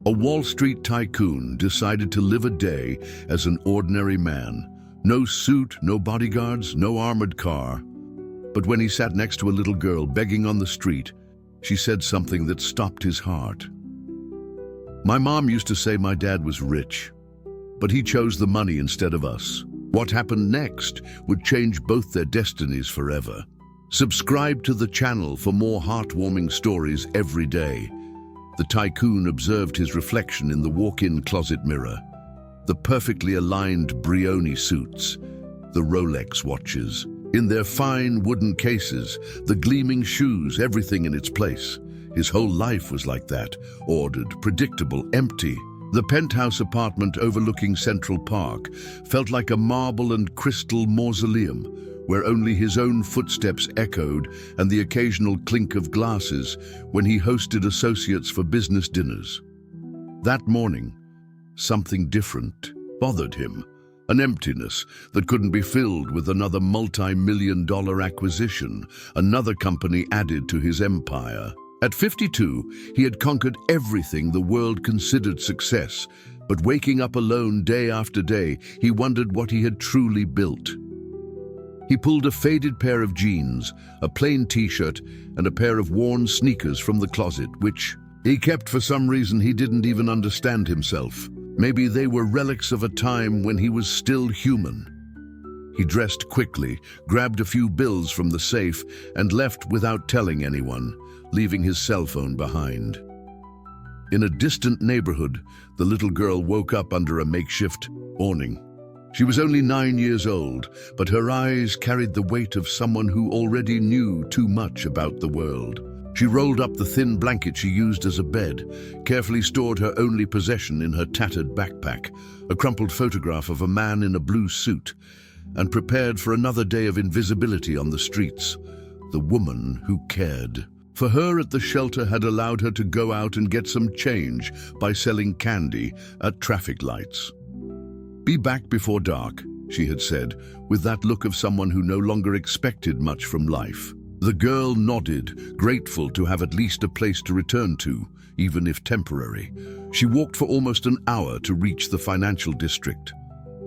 A Wall Street tycoon decided to live a day as an ordinary man. No suit, no bodyguards, no armored car. But when he sat next to a little girl begging on the street, she said something that stopped his heart. "My mom used to say my dad was rich, but he chose the money instead of us. What happened next would change both their destinies forever." Subscribe to the channel for more heartwarming stories every day. The tycoon observed his reflection in the walk-in closet mirror. The perfectly aligned Brioni suits, the Rolex watches, in their fine wooden cases, the gleaming shoes, everything in its place. His whole life was like that, ordered, predictable, empty. The penthouse apartment overlooking Central Park felt like a marble and crystal mausoleum, where only his own footsteps echoed and the occasional clink of glasses when he hosted associates for business dinners. That morning, something different bothered him, an emptiness that couldn't be filled with another multi-million-dollar acquisition, another company added to his empire. At 52, he had conquered everything the world considered success, but waking up alone day after day, he wondered what he had truly built. He pulled a faded pair of jeans, a plain t-shirt, and a pair of worn sneakers from the closet, which he kept for some reason he didn't even understand himself. Maybe they were relics of a time when he was still human. He dressed quickly, grabbed a few bills from the safe, and left without telling anyone, leaving his cell phone behind. In a distant neighborhood, the little girl woke up under a makeshift awning. She was only 9 years old, but her eyes carried the weight of someone who already knew too much about the world. She rolled up the thin blanket she used as a bed, carefully stored her only possession in her tattered backpack, a crumpled photograph of a man in a blue suit, and prepared for another day of invisibility on the streets. The woman who cared. For her at the shelter had allowed her to go out and get some change by selling candy at traffic lights. "Be back before dark," she had said, with that look of someone who no longer expected much from life. The girl nodded, grateful to have at least a place to return to, even if temporary. She walked for almost an hour to reach the financial district.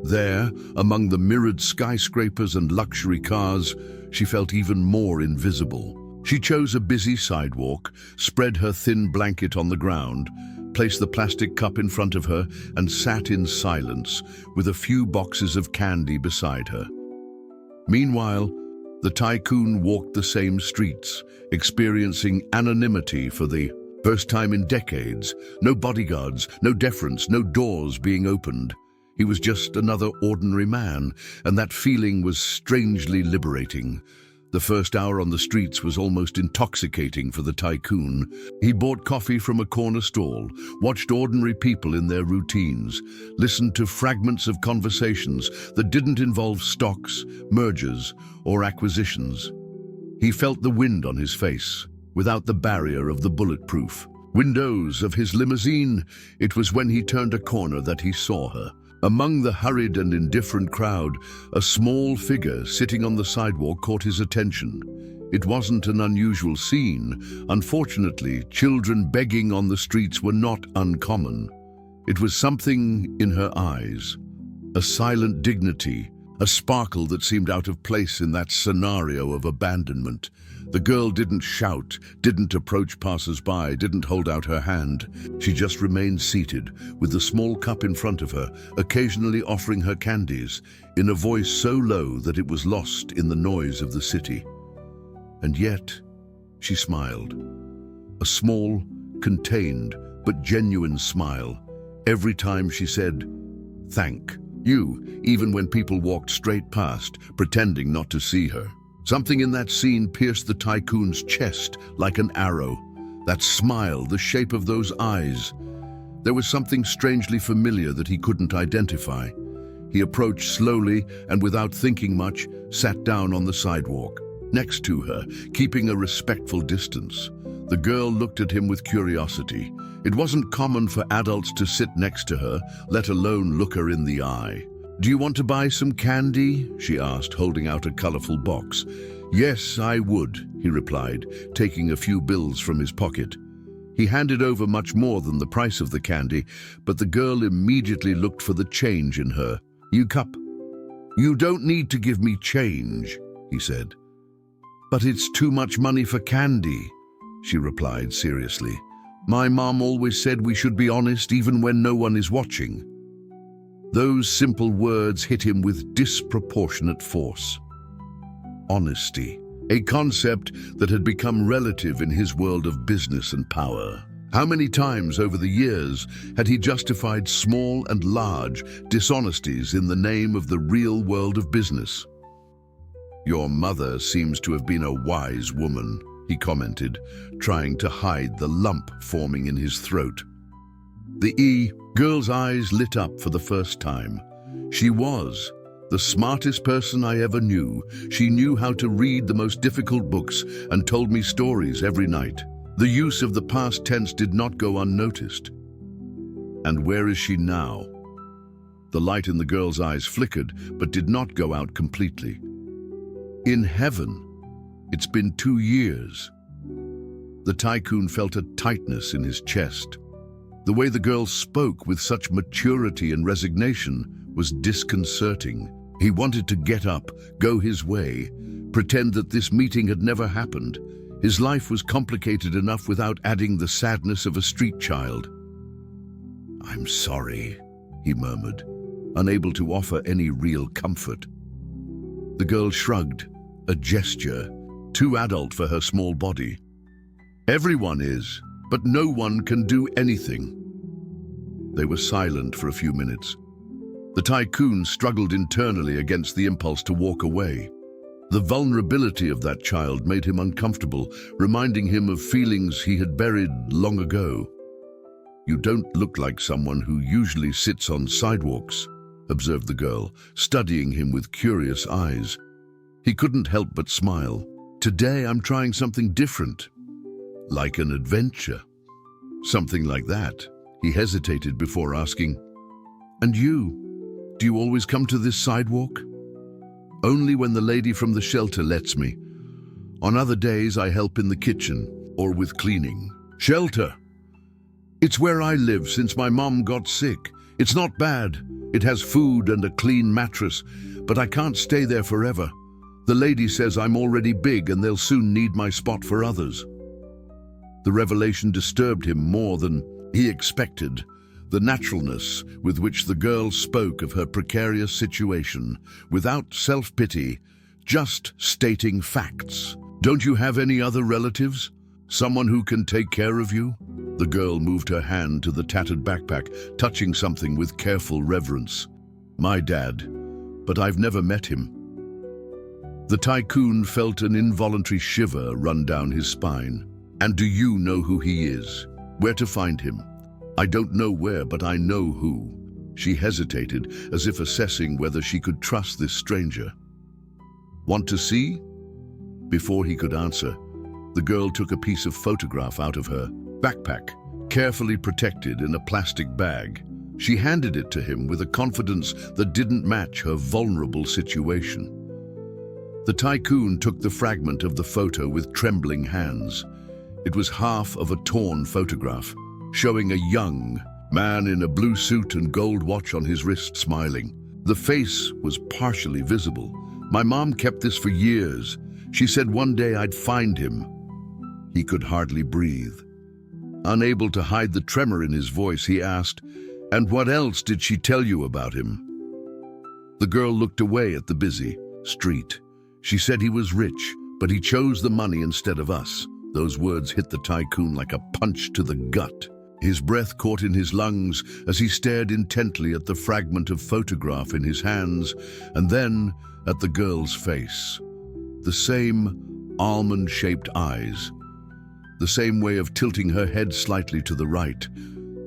There, among the mirrored skyscrapers and luxury cars, she felt even more invisible. She chose a busy sidewalk, spread her thin blanket on the ground, placed the plastic cup in front of her, and sat in silence, with a few boxes of candy beside her. Meanwhile, the tycoon walked the same streets, experiencing anonymity for the first time in decades. No bodyguards, no deference, no doors being opened. He was just another ordinary man, and that feeling was strangely liberating. The first hour on the streets was almost intoxicating for the tycoon. He bought coffee from a corner stall, watched ordinary people in their routines, listened to fragments of conversations that didn't involve stocks, mergers, or acquisitions. He felt the wind on his face, without the barrier of the bulletproof windows of his limousine. It was when he turned a corner that he saw her. Among the hurried and indifferent crowd, a small figure sitting on the sidewalk caught his attention. It wasn't an unusual scene. Unfortunately, children begging on the streets were not uncommon. It was something in her eyes, a silent dignity, a sparkle that seemed out of place in that scenario of abandonment. The girl didn't shout, didn't approach passers-by, didn't hold out her hand. She just remained seated, with the small cup in front of her, occasionally offering her candies, in a voice so low that it was lost in the noise of the city. And yet, she smiled. A small, contained, but genuine smile. Every time she said, "Thank you," even when people walked straight past, pretending not to see her. Something in that scene pierced the tycoon's chest like an arrow. That smile, the shape of those eyes. There was something strangely familiar that he couldn't identify. He approached slowly and without thinking much, sat down on the sidewalk, next to her, keeping a respectful distance. The girl looked at him with curiosity. It wasn't common for adults to sit next to her, let alone look her in the eye. "Do you want to buy some candy?" she asked, holding out a colorful box. "Yes, I would," he replied, taking a few bills from his pocket. He handed over much more than the price of the candy, but the girl immediately looked for the change in her. "You cup. You don't need to give me change," he said. "But it's too much money for candy," she replied seriously. "My mom always said we should be honest even when no one is watching." Those simple words hit him with disproportionate force. Honesty, a concept that had become relative in his world of business and power. How many times over the years had he justified small and large dishonesties in the name of the real world of business? "Your mother seems to have been a wise woman," he commented, trying to hide the lump forming in his throat. The girl's eyes lit up for the first time. She was the smartest person I ever knew. She knew how to read the most difficult books and told me stories every night. The use of the past tense did not go unnoticed. And where is she now? The light in the girl's eyes flickered, but did not go out completely. In heaven. It's been 2 years. The tycoon felt a tightness in his chest. The way the girl spoke with such maturity and resignation was disconcerting. He wanted to get up, go his way, pretend that this meeting had never happened. His life was complicated enough without adding the sadness of a street child. "I'm sorry," he murmured, unable to offer any real comfort. The girl shrugged, a gesture too adult for her small body. "Everyone is, but no one can do anything." They were silent for a few minutes. The tycoon struggled internally against the impulse to walk away. The vulnerability of that child made him uncomfortable, reminding him of feelings he had buried long ago. "You don't look like someone who usually sits on sidewalks," observed the girl, studying him with curious eyes. He couldn't help but smile. "Today I'm trying something different, like an adventure." "Something like that?" He hesitated before asking. "And you? Do you always come to this sidewalk?" "Only when the lady from the shelter lets me. On other days I help in the kitchen or with cleaning." "Shelter? It's where I live since my mom got sick. It's not bad. It has food and a clean mattress, but I can't stay there forever. The lady says I'm already big and they'll soon need my spot for others." The revelation disturbed him more than he expected. The naturalness with which the girl spoke of her precarious situation, without self-pity, just stating facts. "Don't you have any other relatives? Someone who can take care of you?" The girl moved her hand to the tattered backpack, touching something with careful reverence. "My dad, but I've never met him." The tycoon felt an involuntary shiver run down his spine. "And do you know who he is? Where to find him?" "I don't know where, but I know who." She hesitated, as if assessing whether she could trust this stranger. "Want to see?" Before he could answer, the girl took a piece of photograph out of her backpack, carefully protected in a plastic bag. She handed it to him with a confidence that didn't match her vulnerable situation. The tycoon took the fragment of the photo with trembling hands. It was half of a torn photograph, showing a young man in a blue suit and gold watch on his wrist smiling. The face was partially visible. "My mom kept this for years. She said one day I'd find him." He could hardly breathe. Unable to hide the tremor in his voice, he asked, "And what else did she tell you about him?" The girl looked away at the busy street. "She said he was rich, but he chose the money instead of us." Those words hit the tycoon like a punch to the gut. His breath caught in his lungs as he stared intently at the fragment of photograph in his hands, and then at the girl's face. The same almond-shaped eyes, the same way of tilting her head slightly to the right,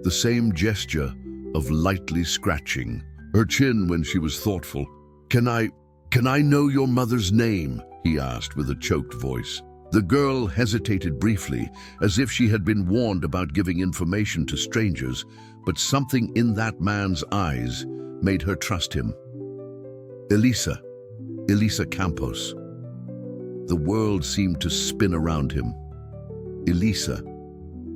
the same gesture of lightly scratching her chin when she was thoughtful. Can I know your mother's name?" he asked with a choked voice. The girl hesitated briefly, as if she had been warned about giving information to strangers, but something in that man's eyes made her trust him. Elisa Campos." The world seemed to spin around him. Elisa.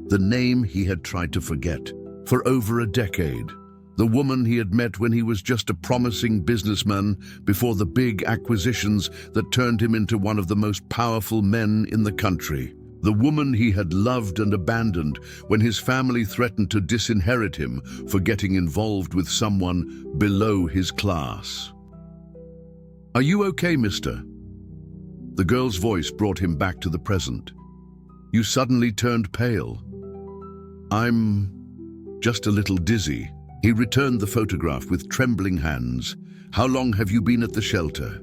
The name he had tried to forget for over a decade. The woman he had met when he was just a promising businessman before the big acquisitions that turned him into one of the most powerful men in the country. The woman he had loved and abandoned when his family threatened to disinherit him for getting involved with someone below his class. "Are you okay, mister?" The girl's voice brought him back to the present. "You suddenly turned pale." "I'm just a little dizzy." He returned the photograph with trembling hands. "How long have you been at the shelter?"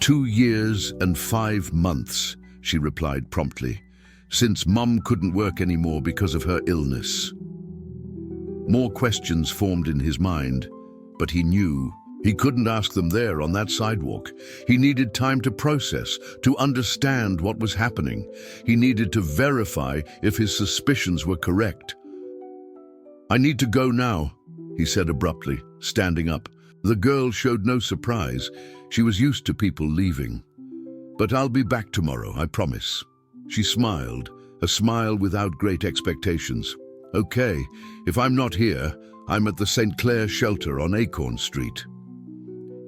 2 years and 5 months, she replied promptly, "since Mum couldn't work anymore because of her illness." More questions formed in his mind, but he knew he couldn't ask them there on that sidewalk. He needed time to process, to understand what was happening. He needed to verify if his suspicions were correct. "I need to go now," he said abruptly, standing up. The girl showed no surprise. She was used to people leaving. "But I'll be back tomorrow, I promise." She smiled, a smile without great expectations. "Okay, if I'm not here, I'm at the St. Clair shelter on Acorn Street."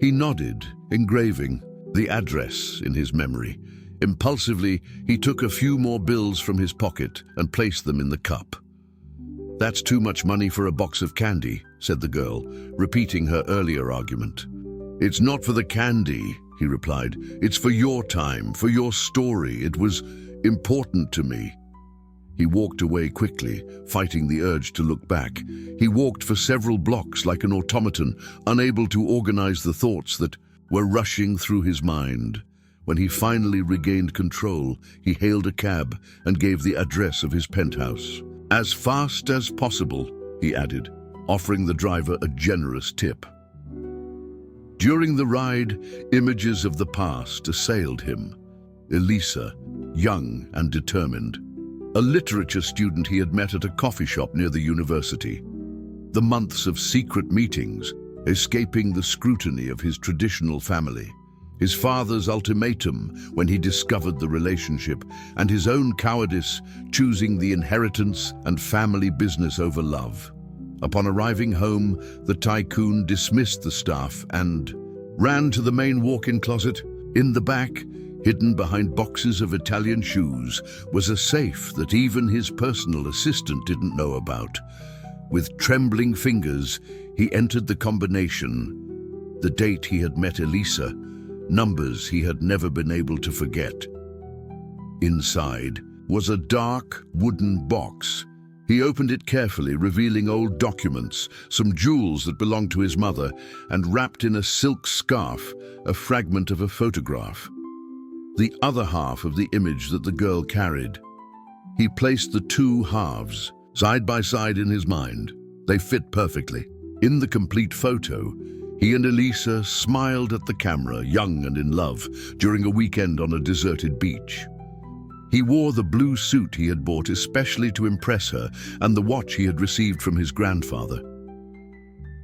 He nodded, engraving the address in his memory. Impulsively, he took a few more bills from his pocket and placed them in the cup. "That's too much money for a box of candy," said the girl, repeating her earlier argument. "It's not for the candy," he replied. "It's for your time, for your story. It was important to me." He walked away quickly, fighting the urge to look back. He walked for several blocks like an automaton, unable to organize the thoughts that were rushing through his mind. When he finally regained control, he hailed a cab and gave the address of his penthouse. "As fast as possible," he added, offering the driver a generous tip. During the ride, images of the past assailed him. Elisa, young and determined. A literature student he had met at a coffee shop near the university. The months of secret meetings, escaping the scrutiny of his traditional family. His father's ultimatum when he discovered the relationship, and his own cowardice choosing the inheritance and family business over love. Upon arriving home, the tycoon dismissed the staff and ran to the main walk-in closet. In the back, hidden behind boxes of Italian shoes, was a safe that even his personal assistant didn't know about. With trembling fingers, he entered the combination. The date he had met Elisa, numbers he had never been able to forget. Inside was a dark wooden box. He opened it carefully, revealing old documents, some jewels that belonged to his mother, and wrapped in a silk scarf, a fragment of a photograph. The other half of the image that the girl carried. He placed the two halves side by side in his mind. They fit perfectly. In the complete photo, he and Elisa smiled at the camera, young and in love, during a weekend on a deserted beach. He wore the blue suit he had bought especially to impress her, and the watch he had received from his grandfather.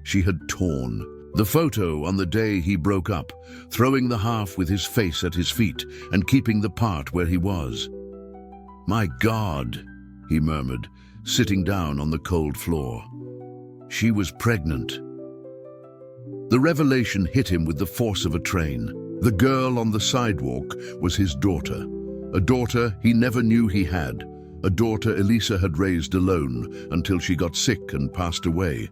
She had torn the photo on the day he broke up, throwing the half with his face at his feet and keeping the part where he was. "My God," he murmured, sitting down on the cold floor. She was pregnant. The revelation hit him with the force of a train. The girl on the sidewalk was his daughter. A daughter he never knew he had. A daughter Elisa had raised alone until she got sick and passed away.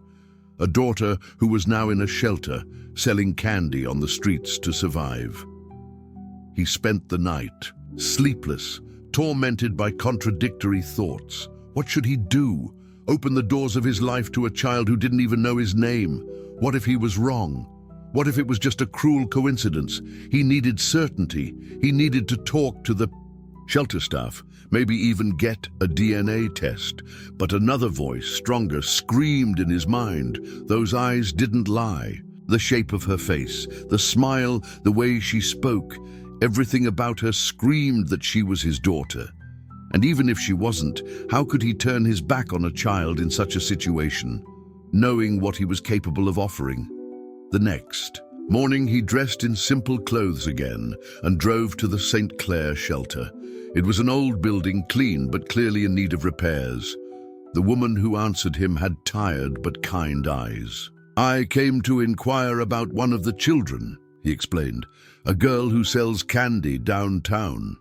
A daughter who was now in a shelter, selling candy on the streets to survive. He spent the night, sleepless, tormented by contradictory thoughts. What should he do? Open the doors of his life to a child who didn't even know his name? What if he was wrong? What if it was just a cruel coincidence? He needed certainty. He needed to talk to the shelter staff, maybe even get a DNA test. But another voice, stronger, screamed in his mind. Those eyes didn't lie. The shape of her face, the smile, the way she spoke, everything about her screamed that she was his daughter. And even if she wasn't, how could he turn his back on a child in such a situation, knowing what he was capable of offering? The next morning, he dressed in simple clothes again and drove to the St. Clair shelter. It was an old building, clean but clearly in need of repairs. The woman who answered him had tired but kind eyes. "I came to inquire about one of the children," he explained, "a girl who sells candy downtown."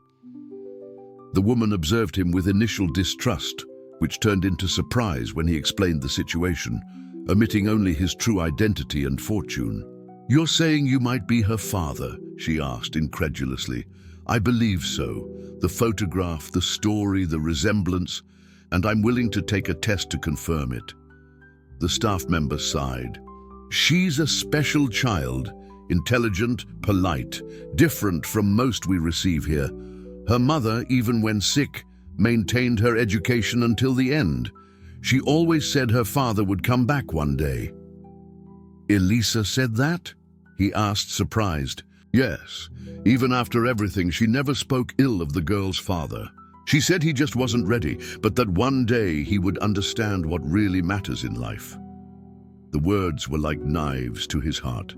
The woman observed him with initial distrust, which turned into surprise when he explained the situation, omitting only his true identity and fortune. "You're saying you might be her father?" she asked incredulously. "I believe so. The photograph, the story, the resemblance, and I'm willing to take a test to confirm it." The staff member sighed. "She's a special child, intelligent, polite, different from most we receive here. Her mother, even when sick, maintained her education until the end. She always said her father would come back one day." "Elisa said that?" he asked, surprised. "Yes. Even after everything, she never spoke ill of the girl's father. She said he just wasn't ready, but that one day he would understand what really matters in life." The words were like knives to his heart.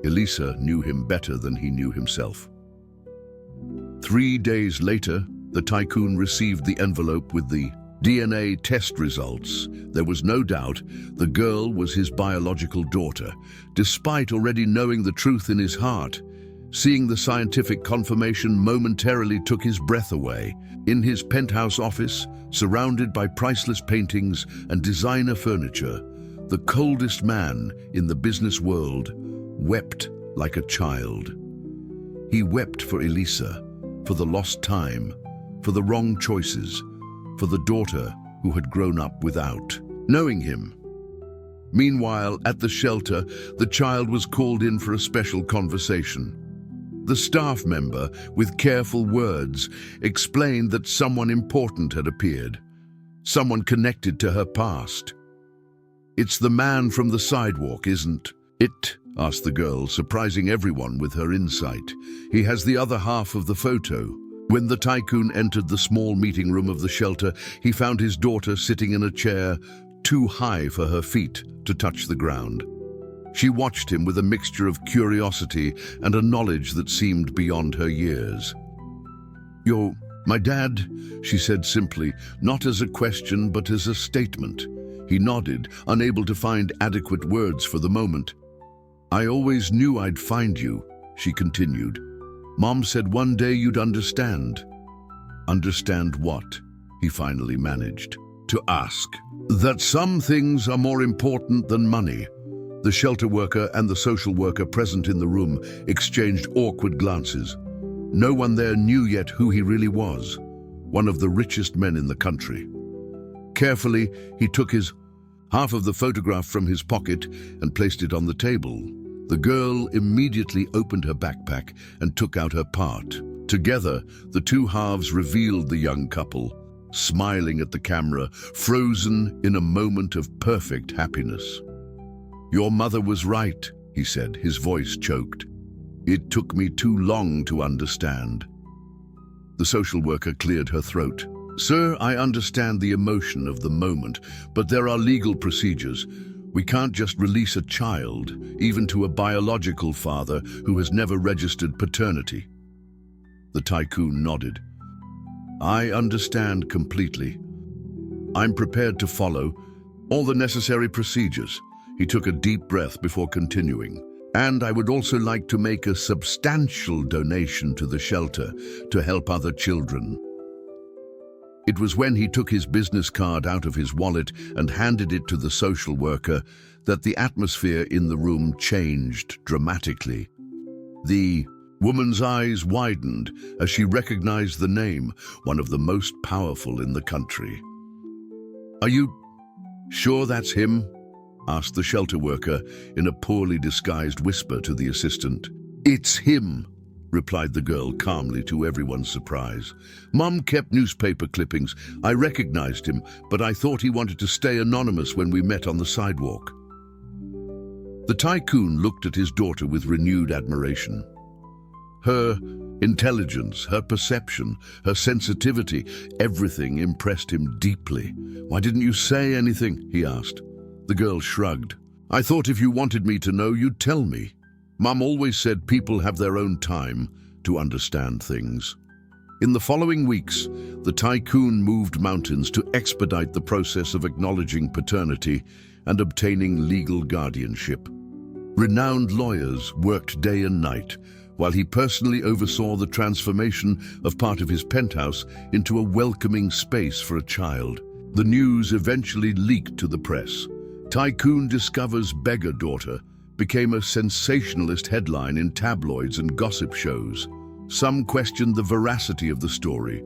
Elisa knew him better than he knew himself. 3 days later, the tycoon received the envelope with the DNA test results. There was no doubt the girl was his biological daughter, despite already knowing the truth in his heart. Seeing the scientific confirmation momentarily took his breath away. In his penthouse office, surrounded by priceless paintings and designer furniture, the coldest man in the business world wept like a child. He wept for Elisa, for the lost time, for the wrong choices, for the daughter who had grown up without knowing him. Meanwhile, at the shelter, the child was called in for a special conversation. The staff member, with careful words, explained that someone important had appeared, someone connected to her past. "It's the man from the sidewalk, isn't it?" asked the girl, surprising everyone with her insight. "He has the other half of the photo." When the tycoon entered the small meeting room of the shelter, he found his daughter sitting in a chair too high for her feet to touch the ground. She watched him with a mixture of curiosity and a knowledge that seemed beyond her years. "You're my dad," she said simply, not as a question but as a statement. He nodded, unable to find adequate words for the moment. "I always knew I'd find you," she continued. "Mom said one day you'd understand." "Understand what?" he finally managed to ask. "That some things are more important than money." The shelter worker and the social worker present in the room exchanged awkward glances. No one there knew yet who he really was, one of the richest men in the country. Carefully, he took half of the photograph from his pocket and placed it on the table. The girl immediately opened her backpack and took out her part. Together, the two halves revealed the young couple, smiling at the camera, frozen in a moment of perfect happiness. "Your mother was right," he said, his voice choked. "It took me too long to understand." The social worker cleared her throat. "Sir, I understand the emotion of the moment, but there are legal procedures. We can't just release a child, even to a biological father who has never registered paternity." The tycoon nodded. "I understand completely. I'm prepared to follow all the necessary procedures." He took a deep breath before continuing. "And I would also like to make a substantial donation to the shelter to help other children." It was when he took his business card out of his wallet and handed it to the social worker that the atmosphere in the room changed dramatically. The woman's eyes widened as she recognized the name, one of the most powerful in the country. "Are you sure that's him?" asked the shelter worker in a poorly disguised whisper to the assistant. "It's him," replied the girl calmly to everyone's surprise. "Mom kept newspaper clippings. I recognized him, but I thought he wanted to stay anonymous when we met on the sidewalk." The tycoon looked at his daughter with renewed admiration. Her intelligence, her perception, her sensitivity, everything impressed him deeply. "Why didn't you say anything?" he asked. The girl shrugged. "I thought if you wanted me to know, you'd tell me. Mom always said people have their own time to understand things." In the following weeks, the tycoon moved mountains to expedite the process of acknowledging paternity and obtaining legal guardianship. Renowned lawyers worked day and night, while he personally oversaw the transformation of part of his penthouse into a welcoming space for a child. The news eventually leaked to the press. Tycoon discovers beggar daughter became a sensationalist headline in tabloids and gossip shows. Some questioned the veracity of the story.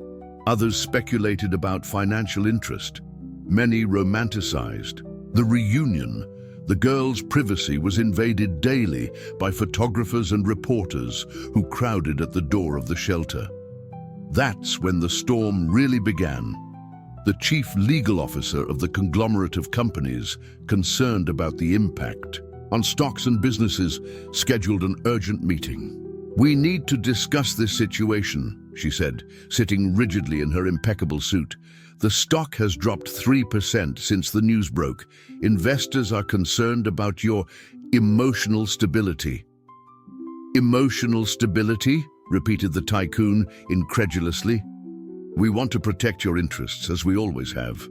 Others speculated about financial interest. Many romanticized the reunion. The girl's privacy was invaded daily by photographers and reporters who crowded at the door of the shelter. That's when the storm really began. The chief legal officer of the conglomerate of companies, concerned about the impact on stocks and businesses, scheduled an urgent meeting. "We need to discuss this situation," she said, sitting rigidly in her impeccable suit. "The stock has dropped 3% since the news broke. Investors are concerned about your emotional stability." "Emotional stability?" repeated the tycoon incredulously. "We want to protect your interests, as we always have."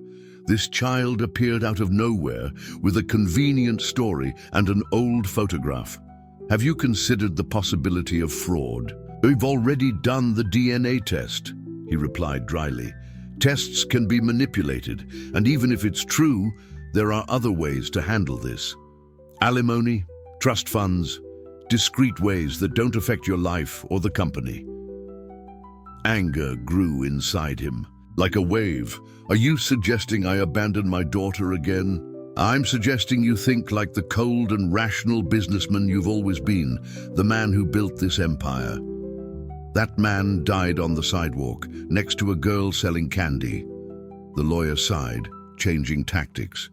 This child appeared out of nowhere with a convenient story and an old photograph. "Have you considered the possibility of fraud?" "We've already done the DNA test," he replied dryly. "Tests can be manipulated, and even if it's true, there are other ways to handle this. Alimony, trust funds, discreet ways that don't affect your life or the company." Anger grew inside him, like a wave. "Are you suggesting I abandon my daughter again?" "I'm suggesting you think like the cold and rational businessman you've always been, the man who built this empire." That man died on the sidewalk, next to a girl selling candy. The lawyer sighed, changing tactics.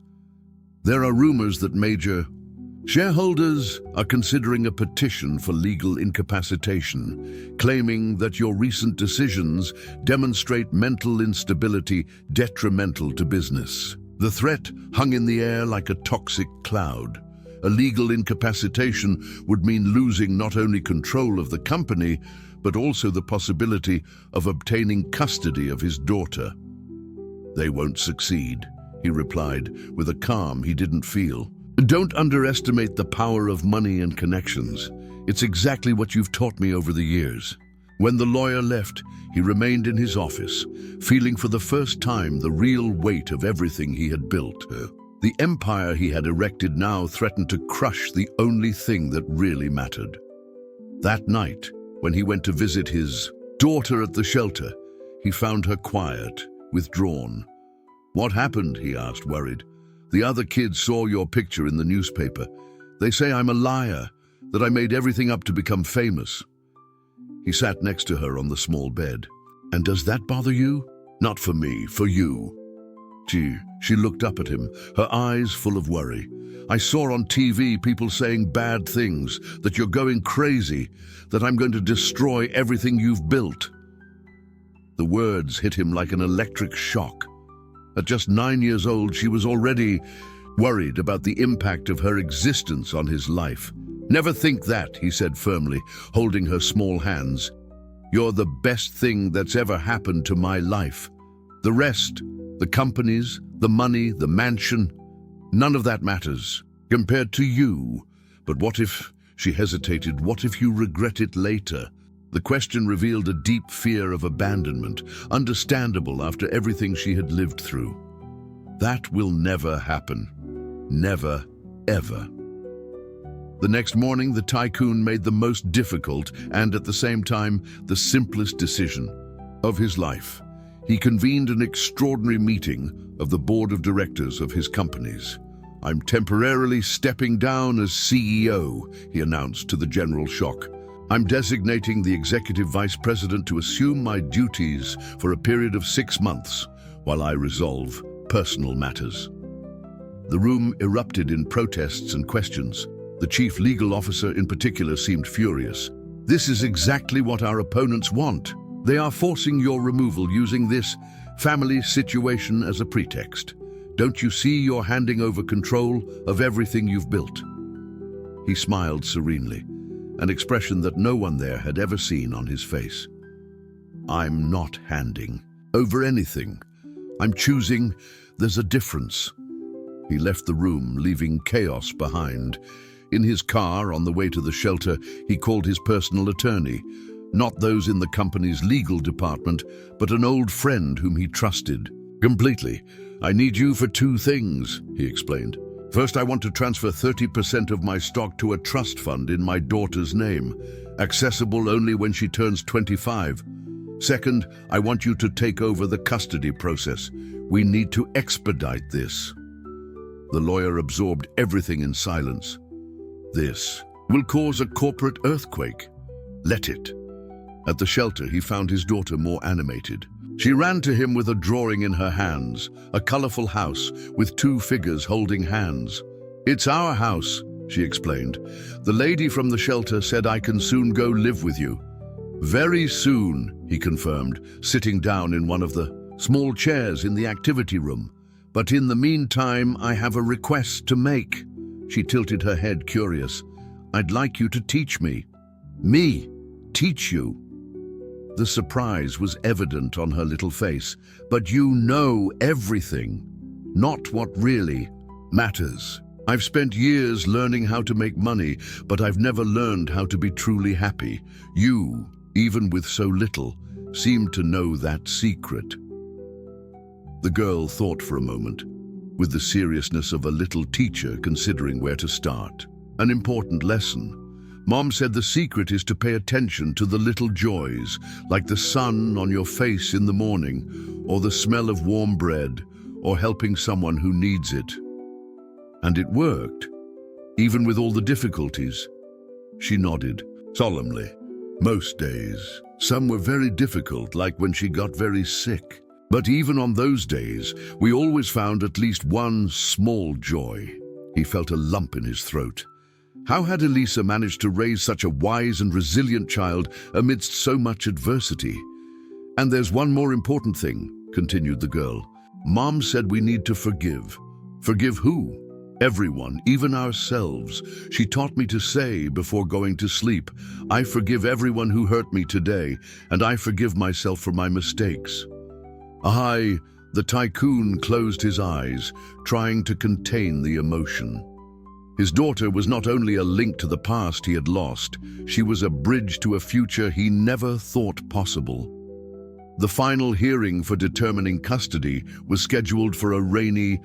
"There are rumors that major shareholders are considering a petition for legal incapacitation, claiming that your recent decisions demonstrate mental instability detrimental to business." The threat hung in the air like a toxic cloud. A legal incapacitation would mean losing not only control of the company, but also the possibility of obtaining custody of his daughter. "They won't succeed," he replied with a calm he didn't feel. "Don't underestimate the power of money and connections. It's exactly what you've taught me over the years." When the lawyer left, he remained in his office, feeling for the first time the real weight of everything he had built. The empire he had erected now threatened to crush the only thing that really mattered. That night, when he went to visit his daughter at the shelter, he found her quiet, withdrawn. "What happened?" he asked, worried. "The other kids saw your picture in the newspaper. They say I'm a liar, that I made everything up to become famous." He sat next to her on the small bed. "And does that bother you?" "Not for me, for you." She looked up at him, her eyes full of worry. "I saw on TV people saying bad things, that you're going crazy, that I'm going to destroy everything you've built." The words hit him like an electric shock. At just 9 years old, she was already worried about the impact of her existence on his life. "Never think that," he said firmly, holding her small hands. "You're the best thing that's ever happened to my life. The rest, the companies, the money, the mansion, none of that matters compared to you. But what if," she hesitated, "what if you regret it later?" The question revealed a deep fear of abandonment, understandable after everything she had lived through. "That will never happen. Never, ever." The next morning, the tycoon made the most difficult and, at the same time, the simplest decision of his life. He convened an extraordinary meeting of the board of directors of his companies. "I'm temporarily stepping down as CEO," he announced to the general shock. "I'm designating the executive vice president to assume my duties for a period of 6 months while I resolve personal matters." The room erupted in protests and questions. The chief legal officer in particular seemed furious. "This is exactly what our opponents want. They are forcing your removal using this family situation as a pretext. Don't you see you're handing over control of everything you've built?" He smiled serenely, an expression that no one there had ever seen on his face. I'm not handing over anything. I'm choosing. There's a difference. He left the room, leaving chaos behind. In his car, on the way to the shelter, he called his personal attorney. Not those in the company's legal department, but an old friend whom he trusted completely. I need you for two things, he explained. First, I want to transfer 30% of my stock to a trust fund in my daughter's name, accessible only when she turns 25. Second, I want you to take over the custody process. We need to expedite this. The lawyer absorbed everything in silence. This will cause a corporate earthquake. Let it. At the shelter, he found his daughter more animated. She ran to him with a drawing in her hands, a colorful house with two figures holding hands. It's our house, she explained. The lady from the shelter said I can soon go live with you. Very soon, he confirmed, sitting down in one of the small chairs in the activity room. But in the meantime, I have a request to make. She tilted her head, curious. I'd like you to teach me. Me? Teach you? The surprise was evident on her little face. But you know everything, not what really matters. I've spent years learning how to make money, but I've never learned how to be truly happy. You, even with so little, seem to know that secret. The girl thought for a moment, with the seriousness of a little teacher considering where to start. An important lesson. Mom said the secret is to pay attention to the little joys, like the sun on your face in the morning, or the smell of warm bread, or helping someone who needs it. And it worked, even with all the difficulties. She nodded, solemnly. Most days. Some were very difficult, like when she got very sick. But even on those days, we always found at least one small joy. He felt a lump in his throat. How had Elisa managed to raise such a wise and resilient child amidst so much adversity? And there's one more important thing, continued the girl. Mom said we need to forgive. Forgive who? Everyone, even ourselves. She taught me to say before going to sleep, I forgive everyone who hurt me today, and I forgive myself for my mistakes. The tycoon closed his eyes, trying to contain the emotion. His daughter was not only a link to the past he had lost, she was a bridge to a future he never thought possible. The final hearing for determining custody was scheduled for a rainy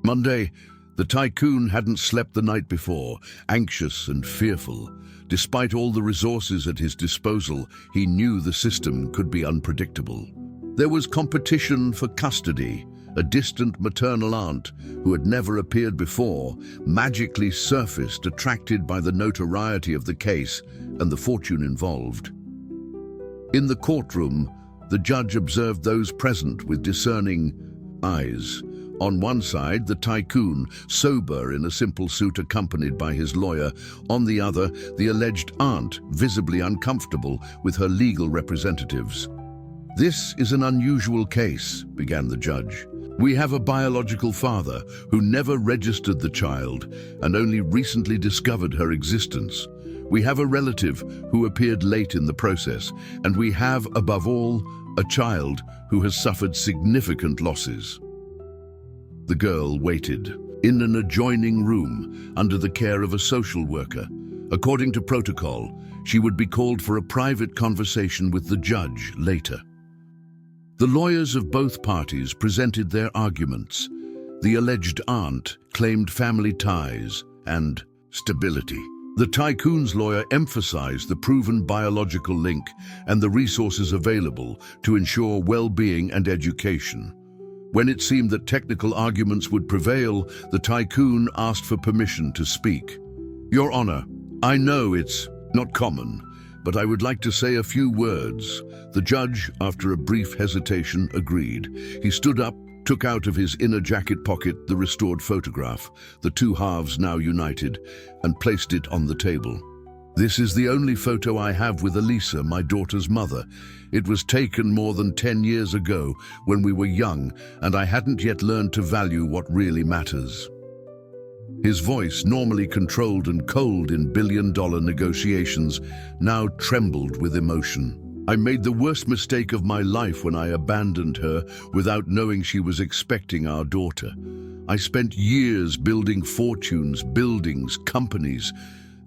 Monday. The tycoon hadn't slept the night before, anxious and fearful. Despite all the resources at his disposal, he knew the system could be unpredictable. There was competition for custody. A distant maternal aunt, who had never appeared before, magically surfaced, attracted by the notoriety of the case and the fortune involved. In the courtroom, the judge observed those present with discerning eyes. On one side, the tycoon, sober in a simple suit accompanied by his lawyer. On the other, the alleged aunt, visibly uncomfortable with her legal representatives. This is an unusual case, began the judge. We have a biological father who never registered the child and only recently discovered her existence. We have a relative who appeared late in the process, and we have, above all, a child who has suffered significant losses. The girl waited in an adjoining room under the care of a social worker. According to protocol, she would be called for a private conversation with the judge later. The lawyers of both parties presented their arguments. The alleged aunt claimed family ties and stability. The tycoon's lawyer emphasized the proven biological link and the resources available to ensure well-being and education. When it seemed that technical arguments would prevail, the tycoon asked for permission to speak. Your Honor, I know it's not common, but I would like to say a few words. The judge, after a brief hesitation, agreed. He stood up, took out of his inner jacket pocket the restored photograph, the two halves now united, and placed it on the table. This is the only photo I have with Elisa, my daughter's mother. It was taken more than 10 years ago when we were young, and I hadn't yet learned to value what really matters. His voice, normally controlled and cold in billion-dollar negotiations, now trembled with emotion. I made the worst mistake of my life when I abandoned her without knowing she was expecting our daughter. I spent years building fortunes, buildings, companies,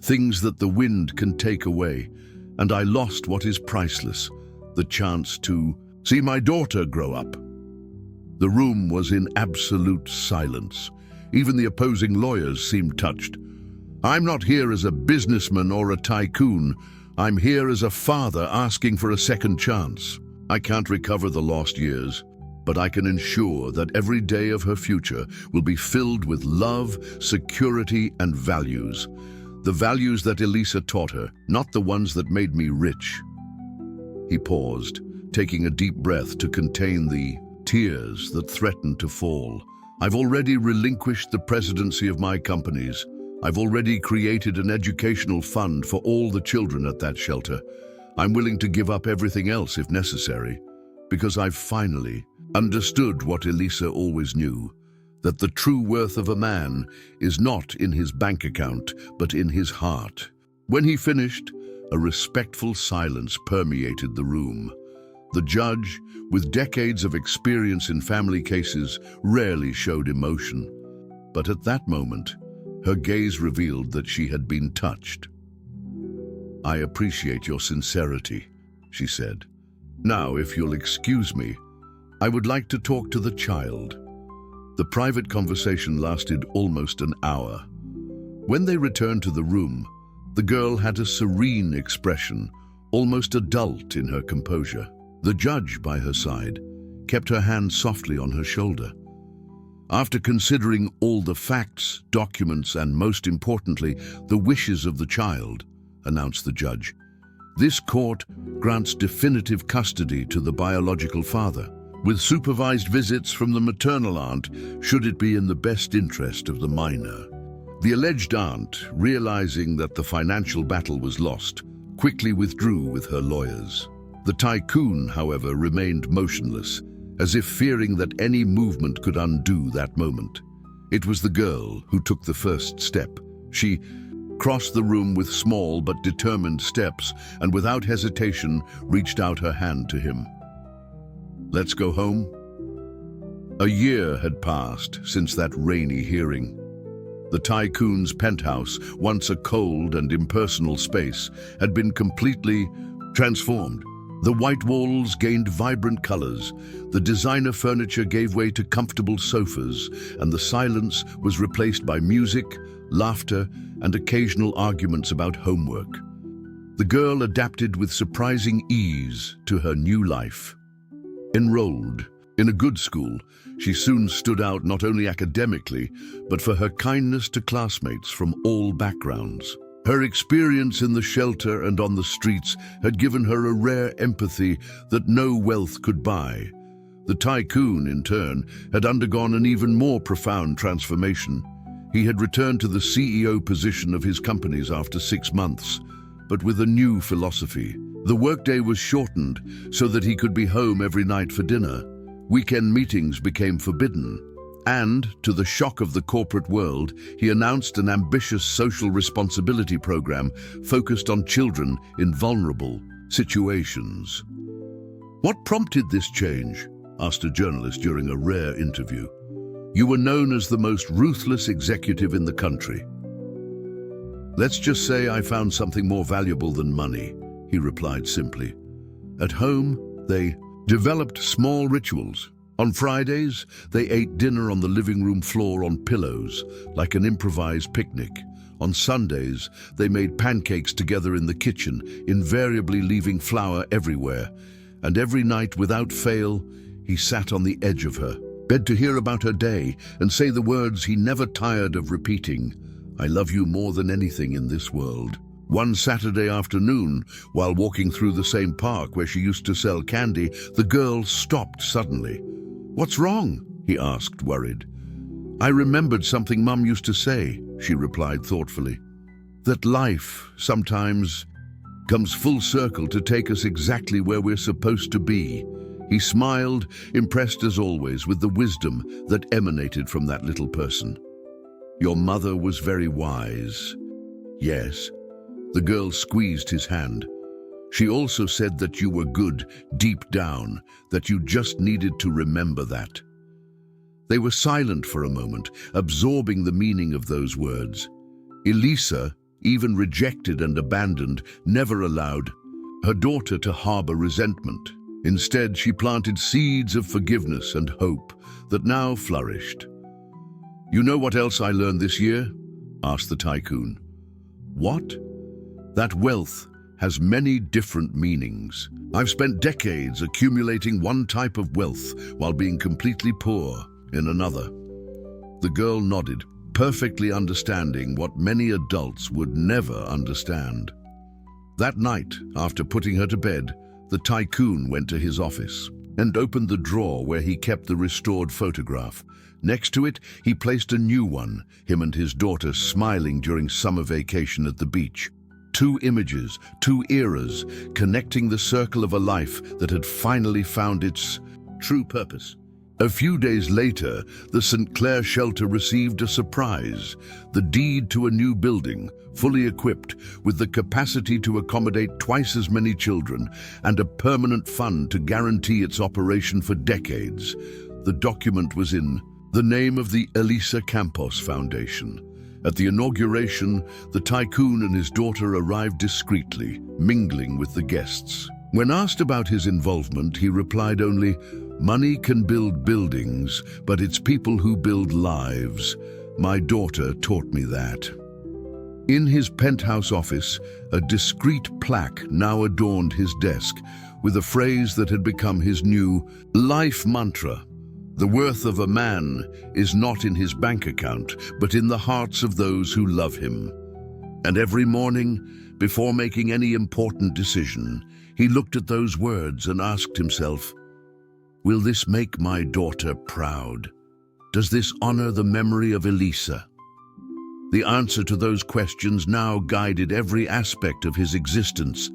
things that the wind can take away, and I lost what is priceless, the chance to see my daughter grow up. The room was in absolute silence. Even the opposing lawyers seemed touched. I'm not here as a businessman or a tycoon. I'm here as a father asking for a second chance. I can't recover the lost years, but I can ensure that every day of her future will be filled with love, security, and values. The values that Elisa taught her, not the ones that made me rich. He paused, taking a deep breath to contain the tears that threatened to fall. I've already relinquished the presidency of my companies. I've already created an educational fund for all the children at that shelter. I'm willing to give up everything else if necessary, because I've finally understood what Elisa always knew, that the true worth of a man is not in his bank account, but in his heart. When he finished, a respectful silence permeated the room. The judge, with decades of experience in family cases, rarely showed emotion. But at that moment, her gaze revealed that she had been touched. I appreciate your sincerity, she said. Now, if you'll excuse me, I would like to talk to the child. The private conversation lasted almost an hour. When they returned to the room, the girl had a serene expression, almost adult in her composure. The judge, by her side, kept her hand softly on her shoulder. After considering all the facts, documents, and most importantly, the wishes of the child, announced the judge, this court grants definitive custody to the biological father, with supervised visits from the maternal aunt, should it be in the best interest of the minor. The alleged aunt, realizing that the financial battle was lost, quickly withdrew with her lawyers. The tycoon, however, remained motionless, as if fearing that any movement could undo that moment. It was the girl who took the first step. She crossed the room with small but determined steps and without hesitation reached out her hand to him. Let's go home? A year had passed since that rainy hearing. The tycoon's penthouse, once a cold and impersonal space, had been completely transformed. The white walls gained vibrant colors, the designer furniture gave way to comfortable sofas, and the silence was replaced by music, laughter, and occasional arguments about homework. The girl adapted with surprising ease to her new life. Enrolled in a good school, she soon stood out not only academically, but for her kindness to classmates from all backgrounds. Her experience in the shelter and on the streets had given her a rare empathy that no wealth could buy. The tycoon, in turn, had undergone an even more profound transformation. He had returned to the CEO position of his companies after 6 months, but with a new philosophy. The workday was shortened so that he could be home every night for dinner. Weekend meetings became forbidden. And, to the shock of the corporate world, he announced an ambitious social responsibility program focused on children in vulnerable situations. What prompted this change? Asked a journalist during a rare interview. You were known as the most ruthless executive in the country. Let's just say I found something more valuable than money, he replied simply. At home, they developed small rituals. On Fridays, they ate dinner on the living room floor on pillows, like an improvised picnic. On Sundays, they made pancakes together in the kitchen, invariably leaving flour everywhere. And every night, without fail, he sat on the edge of her, begged to hear about her day and say the words he never tired of repeating, I love you more than anything in this world. One Saturday afternoon, while walking through the same park where she used to sell candy, the girl stopped suddenly. What's wrong? He asked, worried. I remembered something Mum used to say, she replied thoughtfully. That life sometimes comes full circle to take us exactly where we're supposed to be. He smiled, impressed as always with the wisdom that emanated from that little person. Your mother was very wise. Yes. The girl squeezed his hand. She also said that you were good deep down, that you just needed to remember that. They were silent for a moment, absorbing the meaning of those words. Elisa, even rejected and abandoned, never allowed her daughter to harbor resentment. Instead, she planted seeds of forgiveness and hope that now flourished. "You know what else I learned this year?" asked the tycoon. "What?" "That wealth has many different meanings. I've spent decades accumulating one type of wealth while being completely poor in another." The girl nodded, perfectly understanding what many adults would never understand. That night, after putting her to bed, the tycoon went to his office and opened the drawer where he kept the restored photograph. Next to it, he placed a new one, him and his daughter smiling during summer vacation at the beach. Two images, two eras, connecting the circle of a life that had finally found its true purpose. A few days later, the St. Clair shelter received a surprise: the deed to a new building, fully equipped, with the capacity to accommodate twice as many children and a permanent fund to guarantee its operation for decades. The document was in the name of the Elisa Campos Foundation. At the inauguration, the tycoon and his daughter arrived discreetly, mingling with the guests. When asked about his involvement, he replied only, "Money can build buildings, but it's people who build lives. My daughter taught me that." In his penthouse office, a discreet plaque now adorned his desk with a phrase that had become his new life mantra. "The worth of a man is not in his bank account, but in the hearts of those who love him." And every morning, before making any important decision, he looked at those words and asked himself, "Will this make my daughter proud? Does this honor the memory of Elisa?" The answer to those questions now guided every aspect of his existence,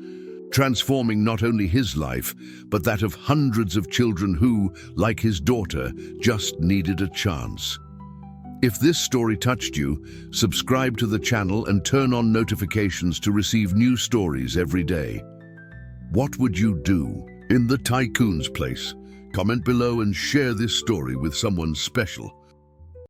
transforming not only his life, but that of hundreds of children who, like his daughter, just needed a chance. If this story touched you, subscribe to the channel and turn on notifications to receive new stories every day. What would you do in the tycoon's place? Comment below and share this story with someone special.